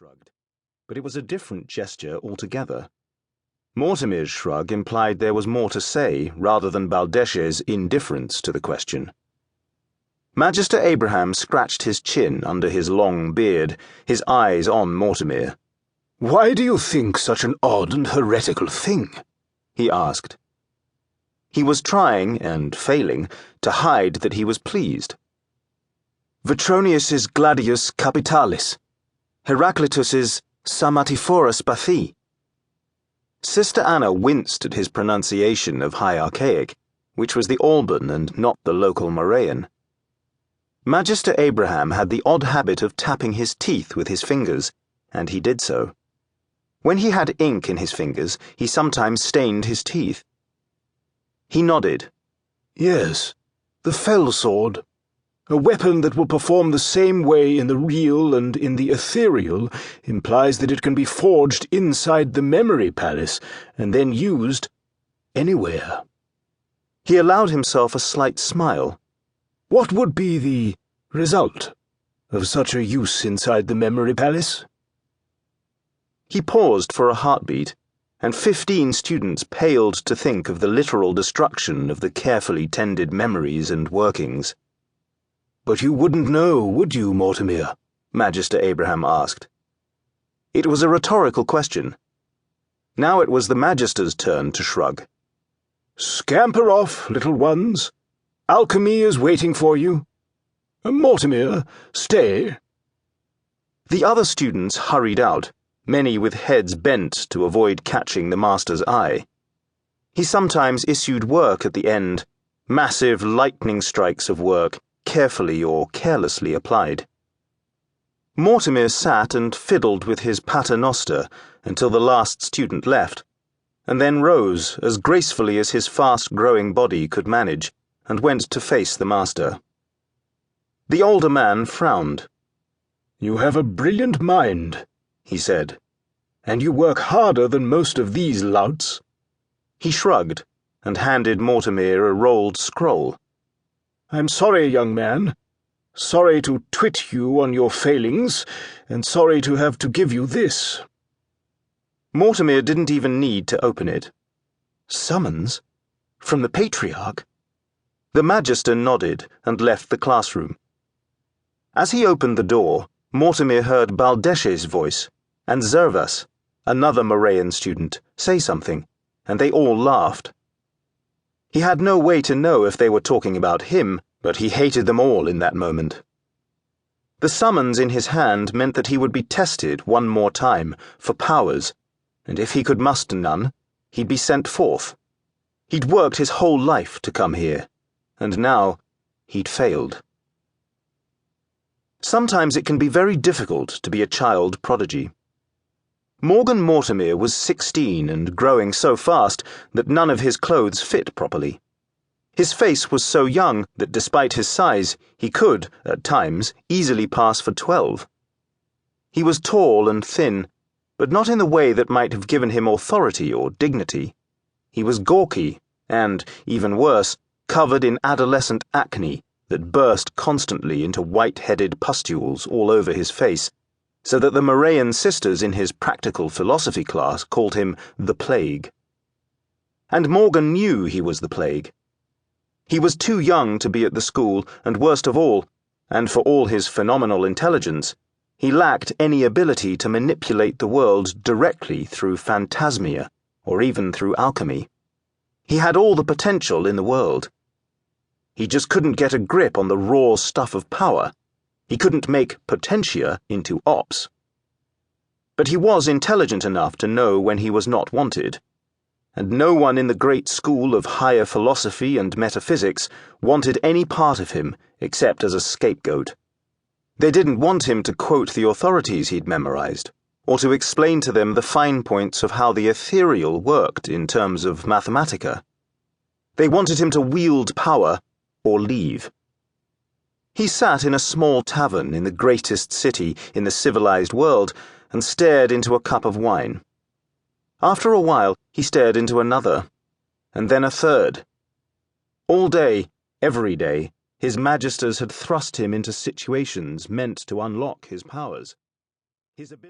shrugged, but it was a different gesture altogether. Mortimer's shrug implied there was more to say rather than Baldesh's indifference to the question. Magister Abraham scratched his chin under his long beard, his eyes on Mortimer. "Why do you think such an odd and heretical thing?" he asked. He was trying, and failing, to hide that he was pleased. Vetronius's gladius capitalis, Heraclitus's Samatiphorus Bathi. Sister Anna winced at his pronunciation of High Archaic, which was the Alban and not the local Moraean. Magister Abraham had the odd habit of tapping his teeth with his fingers, and he did so. When he had ink in his fingers, he sometimes stained his teeth. He nodded. "Yes, the fell sword. A weapon that will perform the same way in the real and in the ethereal implies that it can be forged inside the memory palace and then used anywhere." He allowed himself a slight smile. "What would be the result of such a use inside the memory palace?" He paused for a heartbeat, and 15 students paled to think of the literal destruction of the carefully tended memories and workings. "But you wouldn't know, would you, Mortimer?" Magister Abraham asked. It was a rhetorical question. Now it was the Magister's turn to shrug. "Scamper off, little ones. Alchemy is waiting for you. Mortimer, stay." The other students hurried out, many with heads bent to avoid catching the master's eye. He sometimes issued work at the end, massive lightning strikes of work, carefully or carelessly applied. Mortimer sat and fiddled with his paternoster until the last student left, and then rose as gracefully as his fast-growing body could manage, and went to face the master. The older man frowned. "You have a brilliant mind," he said, "and you work harder than most of these louts." He shrugged and handed Mortimer a rolled scroll. "I'm sorry, young man. Sorry to twit you on your failings, and sorry to have to give you this." Mortimer didn't even need to open it. "Summons? From the Patriarch?" The Magister nodded and left the classroom. As he opened the door, Mortimer heard Baldesh's voice, and Zervas, another Moraean student, say something, and they all laughed. He had no way to know if they were talking about him, but he hated them all in that moment. The summons in his hand meant that he would be tested one more time for powers, and if he could muster none, he'd be sent forth. He'd worked his whole life to come here, and now he'd failed. Sometimes it can be very difficult to be a child prodigy. Morgan Mortimer was 16 and growing so fast that none of his clothes fit properly. His face was so young that despite his size, he could, at times, easily pass for 12. He was tall and thin, but not in the way that might have given him authority or dignity. He was gawky and, even worse, covered in adolescent acne that burst constantly into white-headed pustules all over his face, so that the Moraean sisters in his practical philosophy class called him the Plague. And Morgan knew he was the Plague. He was too young to be at the school, and worst of all, and for all his phenomenal intelligence, he lacked any ability to manipulate the world directly through phantasmia, or even through alchemy. He had all the potential in the world. He just couldn't get a grip on the raw stuff of power. He couldn't make potentia into ops. But he was intelligent enough to know when he was not wanted, and no one in the great school of higher philosophy and metaphysics wanted any part of him except as a scapegoat. They didn't want him to quote the authorities he'd memorized, or to explain to them the fine points of how the ethereal worked in terms of mathematica. They wanted him to wield power or leave. He sat in a small tavern in the greatest city in the civilized world and stared into a cup of wine. After a while, he stared into another, and then a third. All day, every day, his magisters had thrust him into situations meant to unlock his powers. His